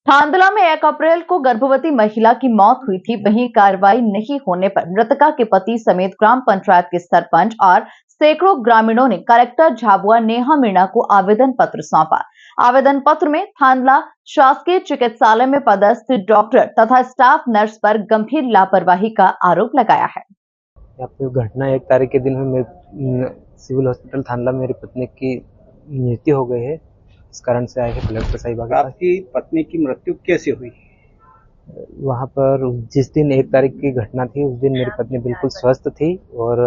थांदला में 1 अप्रैल को गर्भवती महिला की मौत हुई थी। वहीं कार्रवाई नहीं होने पर मृतका के पति समेत ग्राम पंचायत के सरपंच और सैकड़ों ग्रामीणों ने कलेक्टर झाबुआ नेहा मीणा को आवेदन पत्र सौंपा। आवेदन पत्र में थांदला शासकीय चिकित्सालय में पदस्थ डॉक्टर तथा स्टाफ नर्स पर गंभीर लापरवाही का आरोप लगाया है। घटना 1 तारीख के दिन में सिविल हॉस्पिटल थांदला में मेरी पत्नी की मृत्यु हो गई है। इस कारण से आए हैं कलेक्टर साहिबा के पास। आपकी पत्नी की मृत्यु कैसे हुई? वहाँ पर जिस दिन 1 तारीख की घटना थी उस दिन मेरी पत्नी बिल्कुल स्वस्थ थी और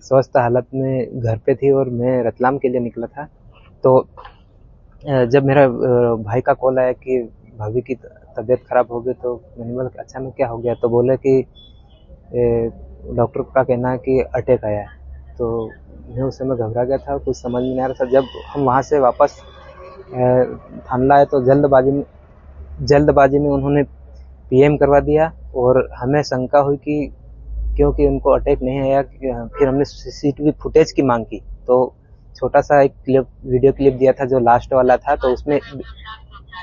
स्वस्थ हालत में घर पे थी और मैं रतलाम के लिए निकला था। तो जब मेरा भाई का कॉल आया कि भाभी की तबीयत खराब हो गई, तो मैंने बोला अचानक क्या हो गया, तो बोले कि डॉक्टर का कहना है कि अटैक आया है। तो मैं उस समय घबरा गया था, कुछ समझ में नहीं आ रहा था। जब हम वहाँ से वापस थांदला आए तो जल्दबाजी में उन्होंने पीएम करवा दिया और हमें शंका हुई कि क्योंकि उनको अटैक नहीं आया। फिर हमने सीसीटीवी फुटेज की मांग की, तो छोटा सा एक वीडियो क्लिप दिया था जो लास्ट वाला था, तो उसमें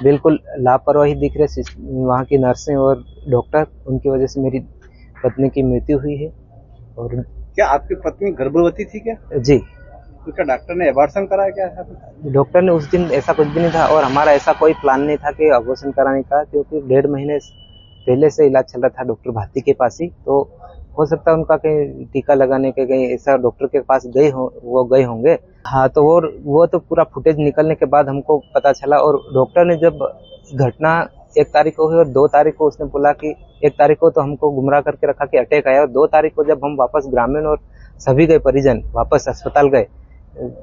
बिल्कुल लापरवाही दिख रही वहाँ की नर्सें और डॉक्टर, उनकी वजह से मेरी पत्नी की मृत्यु हुई है। और क्या आपकी पत्नी गर्भवती थी क्या? जी, तो क्या डॉक्टर ने अबॉर्शन कराया क्या था? डॉक्टर ने उस दिन ऐसा कुछ भी नहीं था और हमारा ऐसा कोई प्लान नहीं था कि अबॉर्शन कराने का, क्योंकि 1.5 महीने पहले से इलाज चल रहा था डॉक्टर भारती के पास ही। तो हो सकता है उनका कहीं टीका लगाने के कहीं ऐसा डॉक्टर के पास वो गए होंगे। हाँ, तो वो तो पूरा फुटेज निकलने के बाद हमको पता चला। और डॉक्टर ने जब घटना 1 तारीख को हुई और 2 तारीख को उसने बोला कि 1 तारीख को तो हमको गुमराह करके रखा कि अटैक आया, और 2 तारीख को जब हम वापस ग्रामीण और सभी गए परिजन वापस अस्पताल गए,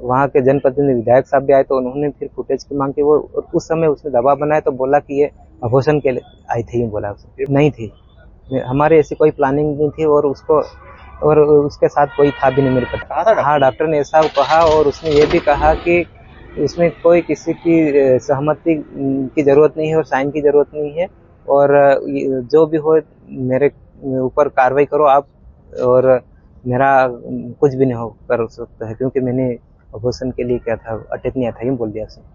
वहाँ के जनप्रतिनिधि विधायक साहब भी आए, तो उन्होंने फिर फुटेज की मांग की। वो उस समय उसने दबाव बनाया तो बोला कि ये अबॉर्शन के लिए आई थी, बोला उसने नहीं थी। हमारी ऐसी कोई प्लानिंग नहीं थी और उसके साथ कोई था भी नहीं मेरे पास। हाँ, डॉक्टर ने ऐसा कहा और उसने ये भी कहा कि इसमें कोई किसी की सहमति की जरूरत नहीं है और साइन की जरूरत नहीं है, और जो भी हो मेरे ऊपर कार्रवाई करो आप, और मेरा कुछ भी नहीं हो कर सकता है, क्योंकि मैंने अबॉर्शन के लिए क्या था, अटैक नहीं आया था, यूँ बोल दिया उसने।